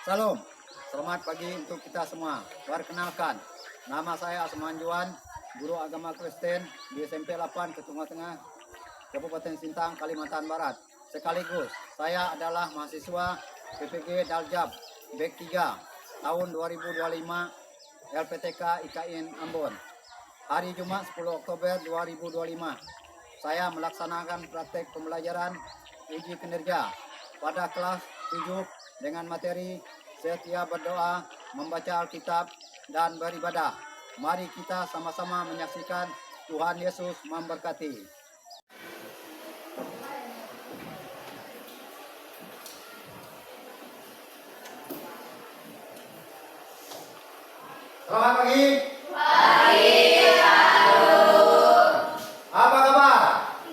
Salam, selamat pagi untuk kita semua. Perkenalkan, nama saya Asman Juan, guru agama Kristen di SMP 8 Ketunga Tengah, Kabupaten Sintang, Kalimantan Barat. Sekaligus, saya adalah mahasiswa PPG Daljab Bek 3 tahun 2025 LPTK IKIN Ambon. Hari Jumat 10 Oktober 2025, saya melaksanakan praktek pembelajaran uji kinerja pada kelas 7 dengan materi setia berdoa, membaca Alkitab, dan beribadah. Mari kita sama-sama menyaksikan Tuhan Yesus memberkati. Selamat pagi. Pagi, Apa kabar?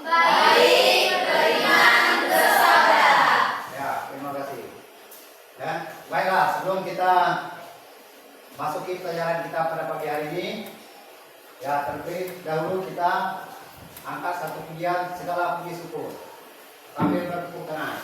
baik, beriman, bersabar. Ya, terima kasih. Ya, baiklah, sebelum kita masuki pelajaran kita pada pagi hari ini, ya terlebih dahulu kita angkat satu pujian segala puji syukur sambil bertepuk tangan.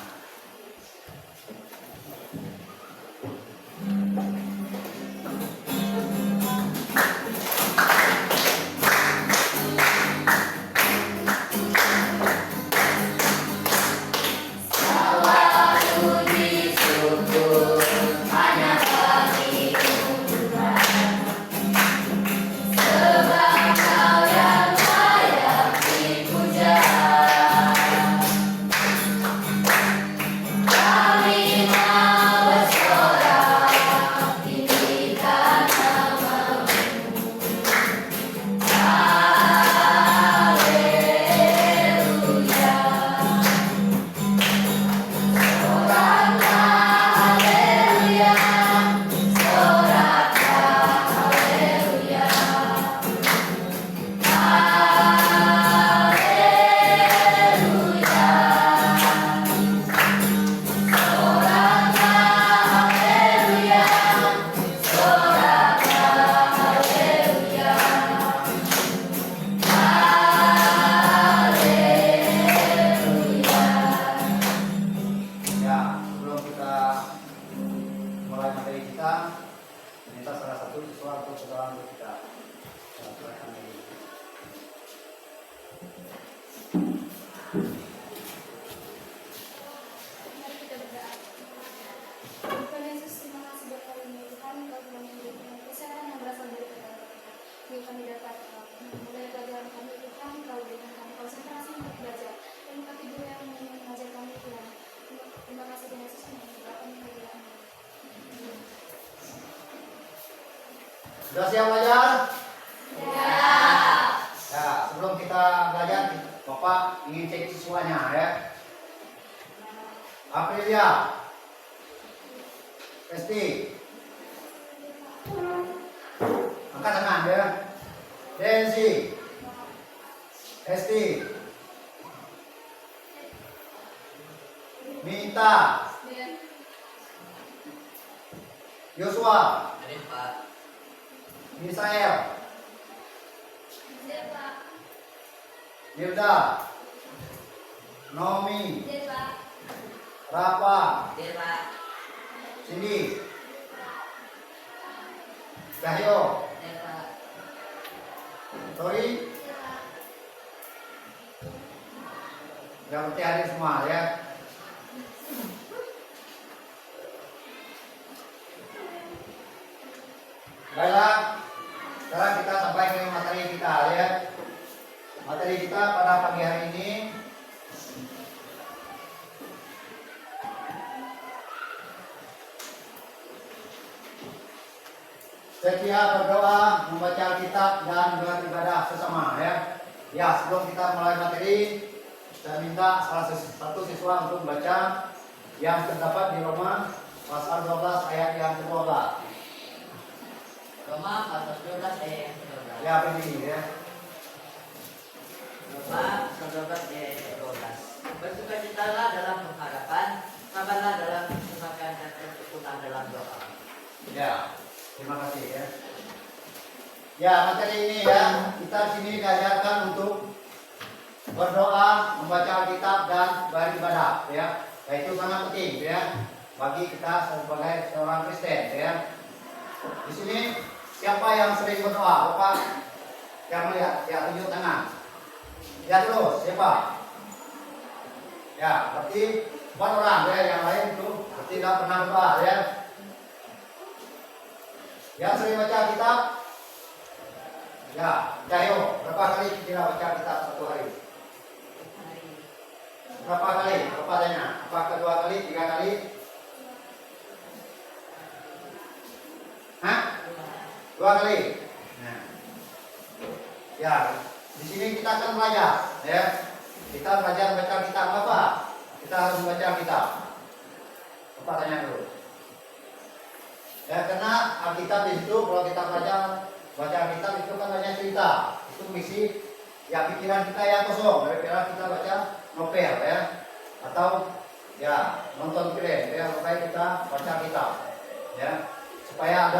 Sudah siap belajar? Ya, sebelum kita belajar, Bapak ingin cek siswanya ya. Aprilia, Esti, angkat tangan ya. Densi, Esti, Minta, Yosua, Misael, Mirda, Naomi, Rafa, Cindy, Cahyo, Tori, yang berarti hadir semua ya. Baiklah, sekarang kita sampai ke materi kita ya. Materi kita pada pagi hari ini setia berdoa, membaca Alkitab, dan beribadah sesama ya. Ya, sebelum kita mulai materi, saya minta salah satu siswa untuk membaca yang terdapat di Roma pasal 12 ayat yang ke-12. Roma pasal 12 ayat yang ke-12. Ya, begini ya. Roma pasal 12 ayat yang ke-12. Bersukacitalah dalam pengharapan, sabarlah dalam kesempatan dan bertekun dalam doa. Ya, terima kasih ya. Ya, materi ini ya, kita sini diajarkan untuk berdoa, membaca Alkitab, dan beribadah ya. Itu sangat penting ya. bagi kita sebagai seorang Kristen, ya. Di sini siapa yang sering berdoa? Bapak yang melihat, ya tunjuk tangan. Ya terus, siapa? Ya, berarti 4 orang ya, yang lain itu berarti tidak pernah berdoa ya. Yang sering baca kitab, ya, Cahyo, berapa kali kita baca kitab satu hari? Berapa kali? Berapa tanya? Apakah 2 kali, 3 kali? Hah? 2 kali. Nah. Ya, di sini kita akan belajar, ya. Kita belajar baca kitab apa? Kita harus membaca kitab. Apa tanya dulu? Ya, karena Alkitab itu kalau kita baca kitab itu kan banyak cerita. Itu misi ya pikiran kita yang kosong daripada kita baca novel ya, atau ya nonton film ya, supaya kita baca kitab ya, supaya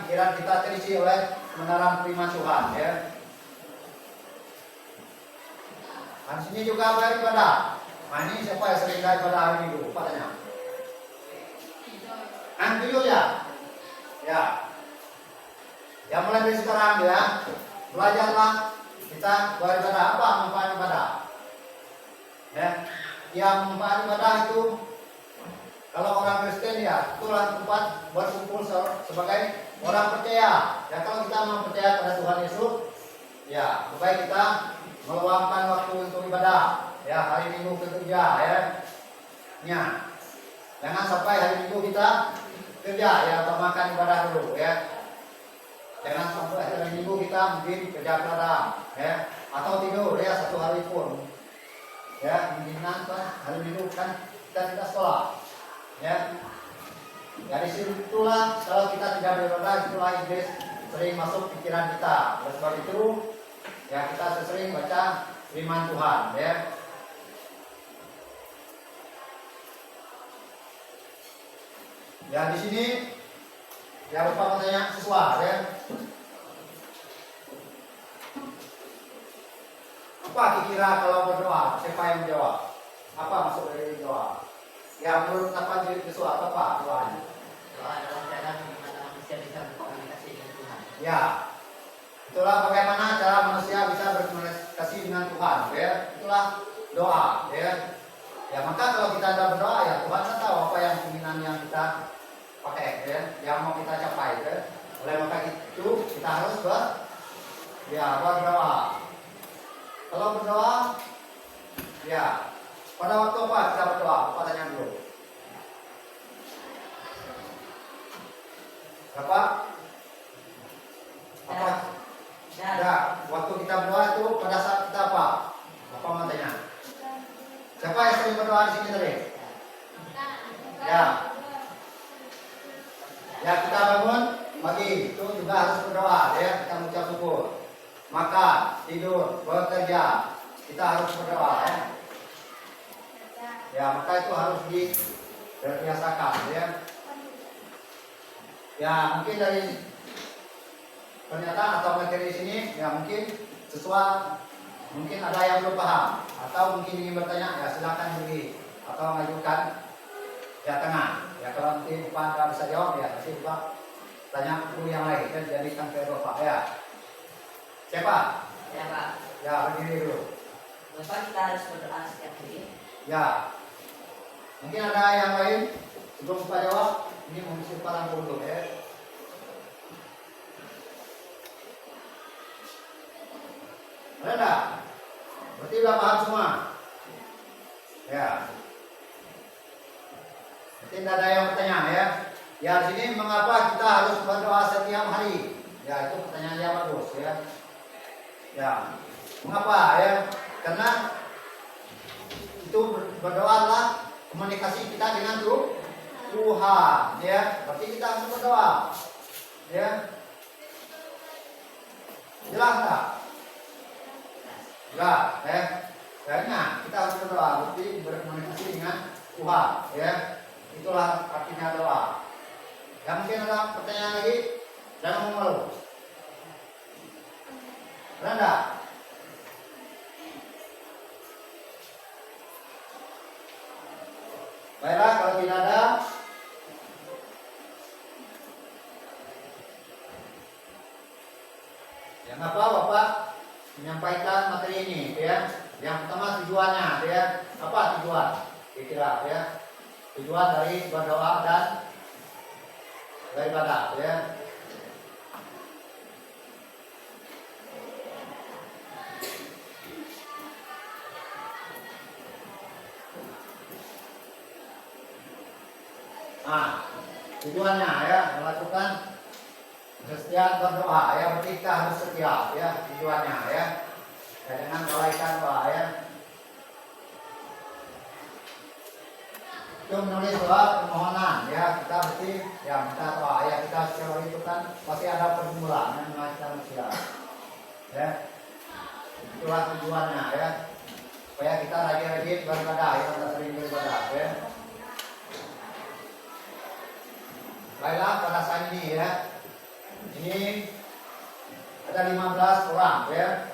pikiran kita terisi oleh kebenaran firman Tuhan ya. Dan sini juga beribadah. Nah, ini siapa yang sering beribadah hari Minggu? Apa tanya? Tujuh ya? Ya. Yang mulai dari sekarang ya, belajarlah kita beribadah. Apa manfaat ibadah? Ya. Yang manfaat ibadah itu kalau orang Kristen ya, itulah tempat berkumpul sebagai orang percaya. Ya, kalau kita mau percaya pada Tuhan Yesus, ya, supaya kita meluangkan waktu untuk ibadah. Ya, hari Minggu kerja ya. Ya. Jangan sampai hari Minggu kita kerja ya, utamakan ibadah dulu ya. Jangan sampai hari Minggu kita mungkin kerja ladang ya, atau tidur ya 1 hari pun. Ya, mungkin hari Minggu kan kita tidak sekolah. Ya. Dari situlah kalau kita tidak beribadah, itulah iblis sering masuk pikiran kita. Oleh sebab itu ya kita sering baca firman Tuhan ya. Ya di sini ya Bapak mau tanya sesuatu ya. Apa kira-kira kalau berdoa, siapa yang menjawab? Apa maksud dari doa? Ya menurut apa jadi sesuatu apa doanya? Doa adalah cara bagaimana manusia bisa berkomunikasi dengan Tuhan. Ya, itulah bagaimana cara manusia bisa berkomunikasi dengan Tuhan. Ya, itulah doa. Ya, ya maka kalau kita tidak berdoa ya Tuhan kan tahu apa yang keinginan yang kita pakai, ya, yang mau kita capai. Ya. Oleh maka itu kita harus berdoa. Kalau berdoa, ya pada waktu apa kita berdoa? Apa tanya dulu? Apa? Ya, waktu kita berdoa itu pada saat kita apa? Apa mau tanya? Siapa yang sering berdoa di sini tadi? Ya. Ya kita bangun pagi itu juga harus berdoa ya, kita mengucap syukur. Makan, tidur, bekerja, kita harus berdoa ya. Ya maka itu harus dibiasakan ya. Ya mungkin dari pernyataan atau materi di sini ya mungkin sesuatu, mungkin ada yang belum paham atau mungkin ingin bertanya ya silakan beri atau mengajukan ya tengah ya, kalau nanti Bapak nggak bisa jawab ya nanti Bapak tanya guru yang lain dan jadikan ke Bapak ya. Siapa? Ya Pak. Ya berdiri dulu. Bapak kita harus berdoa setiap hari. Ya. Mungkin ada yang lain sebelum Bapak jawab, ini mengisi kepala dulu ya. Ada enggak? Berarti udah paham semua? Ya. Berarti tidak ada yang bertanya ya. Ya di sini mengapa kita harus berdoa setiap hari? Ya itu pertanyaan yang bagus ya. Ya. Mengapa ya? Karena itu berdoa adalah komunikasi kita dengan Tuhan ya. Berarti kita harus berdoa. Ya. Jelas enggak? Enggak, ya. Kayaknya kita harus berdoa, berarti berkomunikasi dengan Tuhan, ya. Itulah artinya doa. Ya mungkin ada pertanyaan lagi, jangan malu. Ada enggak? Baiklah, kalau tidak ada, yang apa Bapak menyampaikan materi ini, ya. Yang pertama tujuannya, ya. Apa tujuan? Kira-kira, ya. Tujuan dari berdoa dan beribadah, ya. Nah, tujuannya ya melakukan kesetiaan berdoa ya, berarti kita harus setia ya tujuannya ya. Ya dengan melalaikan doa ya. Itu menulis doa permohonan ya, kita berarti ya minta doa ya, kita secara itu kan pasti ada pergumulan yang melalaikan manusia. Ya. Itulah tujuannya ya. Supaya kita rajin-rajin beribadah ya, kita sering beribadah ya. Baiklah, pada saat ini ya, ini ada 15 orang ya.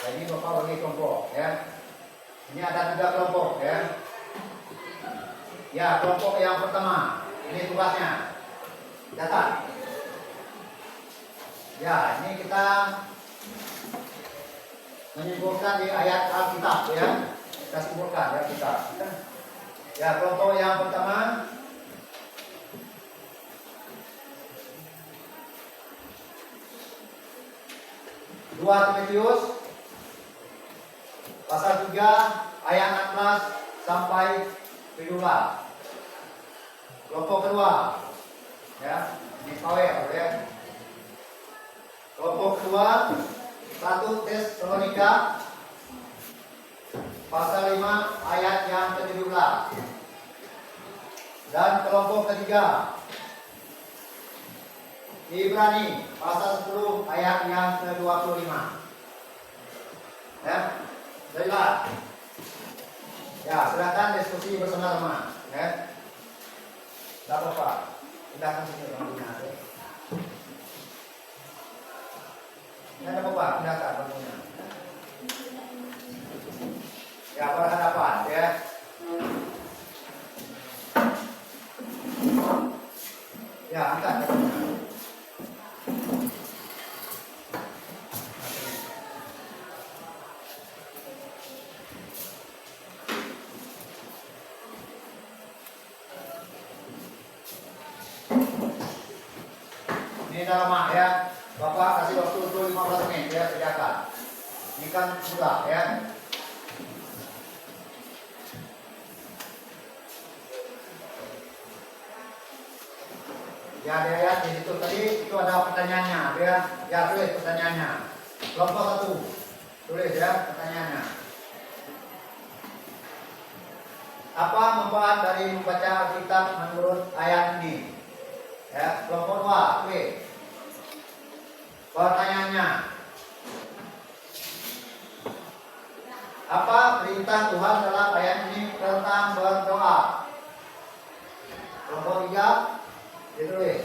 Jadi Bapak bagi kelompok ya. Ini ada 3 kelompok ya. Ya, kelompok yang pertama, ini tugasnya catat. Ya, ini kita menyimpulkan di ayat Alkitab ya. Kita simpulkan ya kita. Ya, kelompok yang pertama 2 Timotius pasal 3 ayat 16 sampai 17. Kelompok kedua ya, di Pawel ya. Kelompok kedua 1 Tesalonika pasal 5 ayat yang ke-17. Dan kelompok ketiga Ibrani pasal 10 ayat yang ke-25. Ya, baiklah. Ya, silakan diskusi bersama-sama. Ya, tidak apa-apa. Silakan sini bangkunya. Tidak ada apa-apa. Silakan bangkunya. Ya, berhadapan. Ya. Ya, angkat. Ini lama ya, Bapak kasih waktu untuk 15 menit ya, sediakan. Ini kan mudah ya. Ya, dia ya di situ tadi itu ada pertanyaannya, ya. Ya, tulis pertanyaannya. Kelompok 1, tulis ya pertanyaannya. Apa manfaat dari membaca Alkitab menurut ayat ini? Ya, kelompok 2, tulis. Pertanyaannya, apa perintah Tuhan dalam ayat ini tentang berdoa? Kelompok 3, ditulis.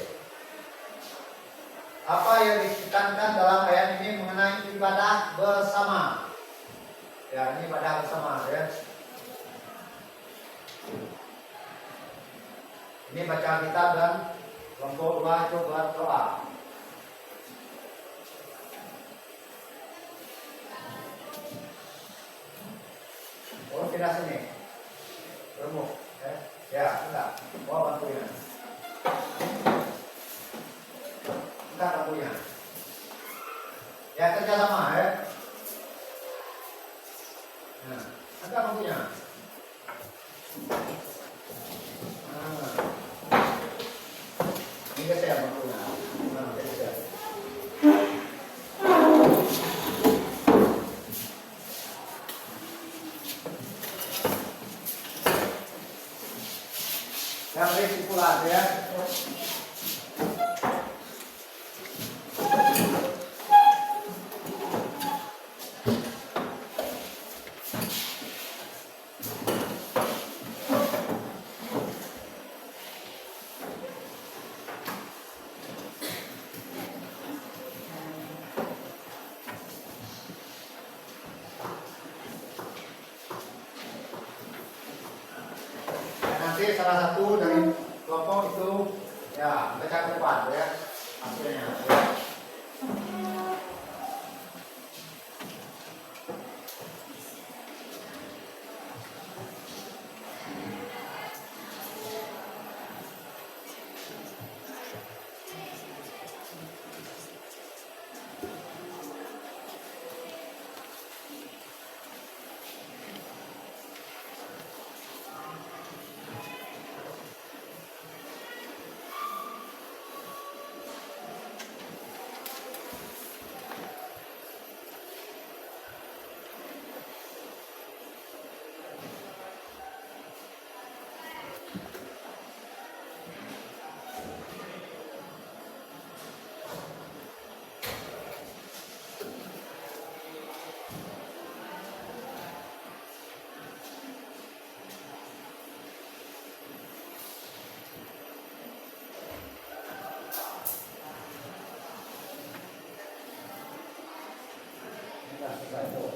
Apa yang ditekankan dalam ayat ini mengenai ibadah bersama? Ya, ini ibadah bersama ya. Ini baca Alkitab dan kelompok 2 itu berdoa. Oh, tidak sini. Remuk. Ya, enggak. Bawa bantunya. Enggak bantunya. Ya, kerja sama ya. Nah, enggak bantunya. Nah. Ini saya bantunya. Nah, saya. Yang kesimpulan ya. Nanti salah satu dari kelompok itu ya baca ke depan ya hasilnya. Ya. Selesai tuh.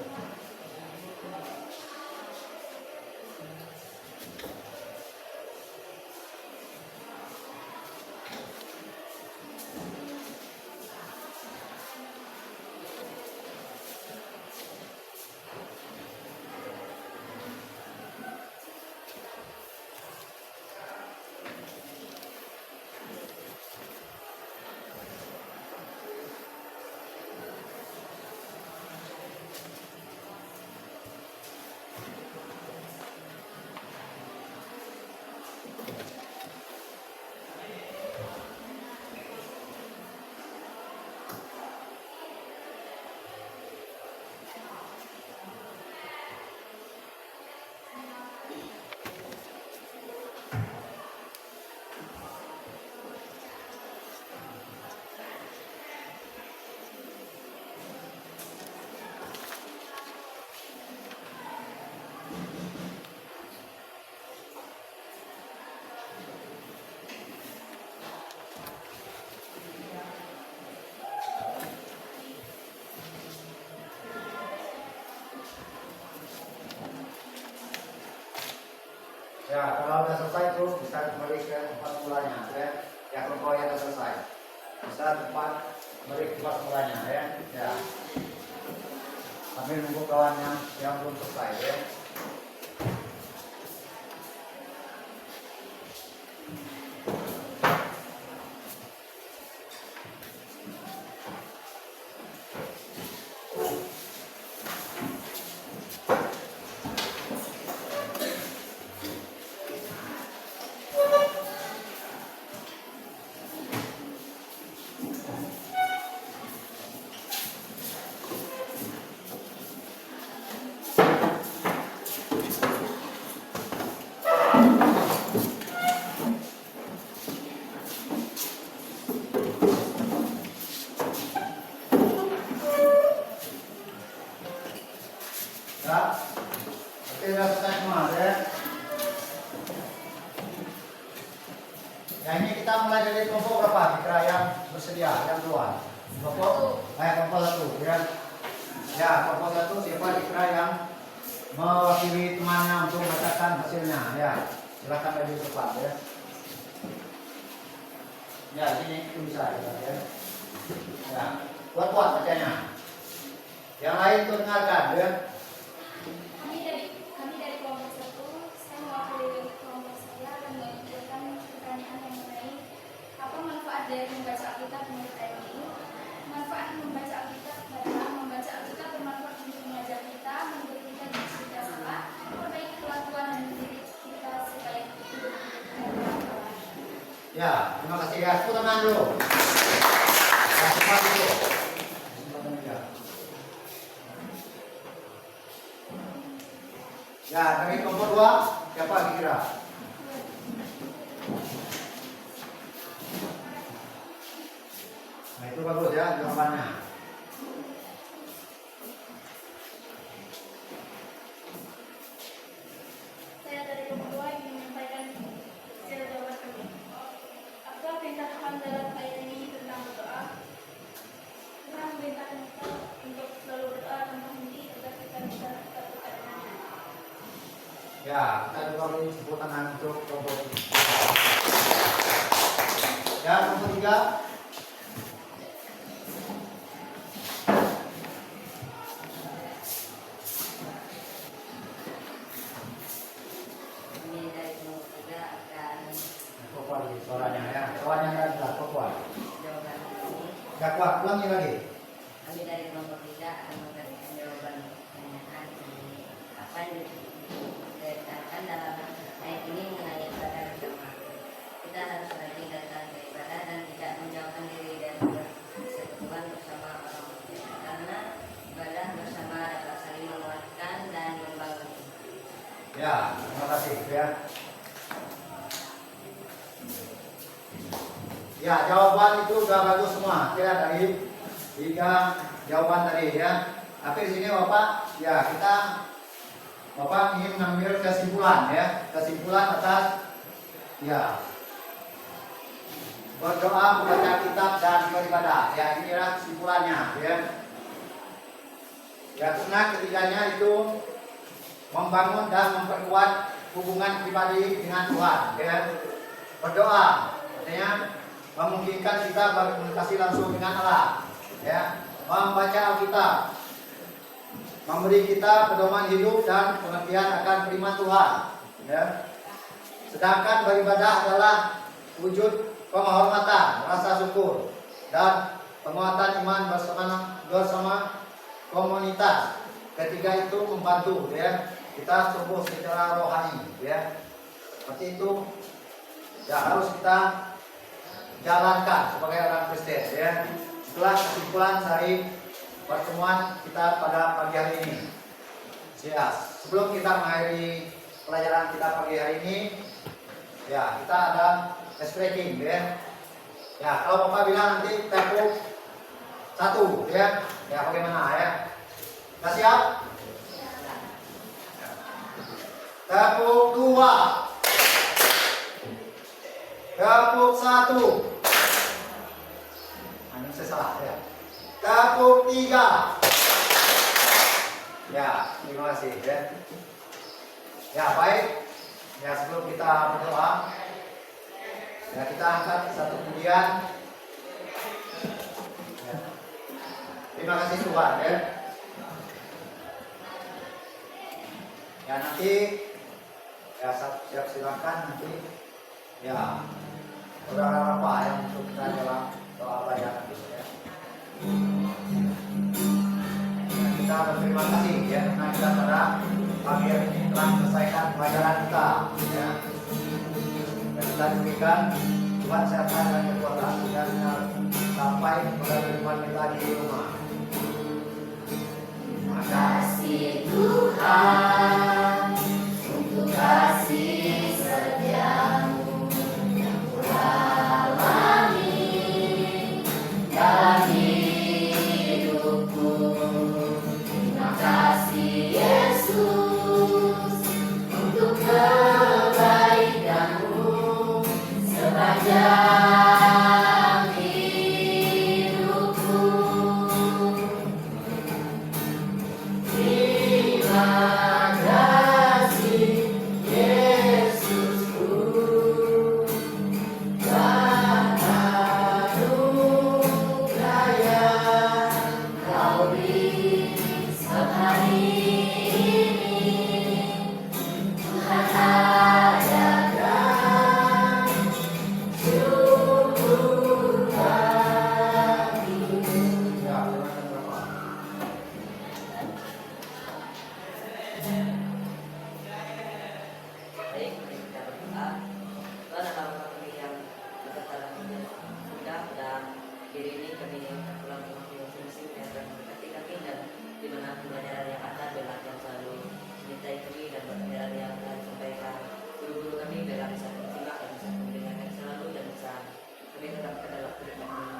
Ya, kalau udah selesai tuh bisa kembali ke tempat mulanya ya. Ya, kelompok yang udah selesai. Bisa tempat kembali ke tempat mulanya ya. Ya. Sambil nunggu kawannya yang belum selesai ya. Ya, oke sudah selesai semua ya. Ya ini kita mulai dari kelompok berapa kira yang bersedia, yang keluar? Kelompok satu ya. Ya, kelompok satu siapa kira yang mewakili temannya untuk membacakan hasilnya ya. Silakan maju ke depan ya. Ya, ini itu bisa ya. Ya, kuat-kuat bacanya. Yang lain tuh dengarkan ya. Kami dari kelompok satu, saya mewakili kelompok saya dan mengajukan pertanyaan yang mengenai apa manfaat dari membaca Alkitab menurut ini. Manfaat membaca Alkitab adalah membaca Alkitab bermanfaat untuk mengajar kita, membuat kita tidak salah, memperbaiki kelakuan dan diri kita supaya hidup kita. Ya, terima kasih ya. Tepuk tangan dulu. Ya, cepat dulu. Ya, dari kelompok 2, siapa kira? Nah, itu bagus ya jawabannya. Saya dari kelompok 2 ingin menyampaikan hasil jawaban kami. Apa perintah Tuhan dalam ayat ini tentang berdoa? Tuhan memerintahkan kita untuk selalu berdoa tanpa henti agar kita bisa tetap dekat dengannya. Ya, kita juga beri tepuk tangan untuk kelompok 3. Kami dari kelompok 3 akan Kuat suaranya ya. Suaranya kan enggak kuat. jawaban ini. Enggak kuat, ulangi lagi. Kami dari kelompok 3 akan memberikan jawaban pertanyaan ini. Apa yang diterangkan dalam ayat ini mengenai ibadah bersama. Kita harus rajin datang ke ibadah dan tidak menjauhkan diri dari persekutuan bersama orang lain. Karena ibadah bersama dapat saling menguatkan dan membangun. Ya, terima kasih ya. Ya, jawaban itu sudah bagus semua ya dari 3 jawaban tadi ya. Tapi di sini Bapak ya Bapak ingin mengambil kesimpulan ya, kesimpulan atas ya berdoa, membaca kitab dan beribadah. Ya, inilah kesimpulannya ya. Ya, karena ketiganya itu membangun dan memperkuat hubungan pribadi dengan Tuhan ya. Berdoa artinya memungkinkan kita berkomunikasi langsung dengan Allah ya. Membaca Alkitab memberi kita pedoman hidup dan pengertian akan firman Tuhan ya. Sedangkan beribadah adalah wujud penghormatan, rasa syukur dan penguatan iman bersama komunitas. Ketiga itu membantu ya kita tumbuh secara rohani ya. Seperti itu ya harus kita jalankan sebagai orang Kristen ya. Itulah kesimpulan dari pertemuan kita pada pagi hari ini. Ya, sebelum kita mengakhiri pelajaran kita pagi hari ini, ya kita ada ice breaking ya. Ya, kalau Bapak bilang nanti tepuk 1 ya. Ya, bagaimana ya? Sudah siap? Tepuk 2. Tepuk 1. Ini saya salah ya. Tepuk 3. Ya, terima kasih ya. Ya, baik. Ya, sebelum kita berdoa, ya kita angkat satu pujian. Ya. Terima kasih Tuhan ya. Ya nanti ya siap silakan nanti ya saudara apa yang untuk kita dalam doa bayangan ya. Ya, kita berterima kasih ya karena kita pada pagi hari ini telah menyelesaikan pelajaran kita ya. Dan kita diberikan Tuhan sehat dan kekuatan dan sampai pada firman kita di rumah. Terima kasih Tuhan untuk kasih setiamu yang kualami dalam hidupku. Terima kasih Yesus untuk kebaikanmu sepanjang hidupku. Terima kasih Yesusku, karena anugerah yang Kau beri sehari ini. Tuhan adakan syukur kami. Ya, Baik, mari kita berdoa. Tuhan Allah kami yang beserta dalam sudah dan diri ini kami pulang ke masing-masing yang akan memberkati kami dan di mana pelajaran yang akan biarlah yang selalu menyertai kami dan pelajaran yang akan disampaikan guru-guru kami biarlah bisa menyimak dan bisa mendengarkan selalu dan bisa kami tetap ke dalam hidup kami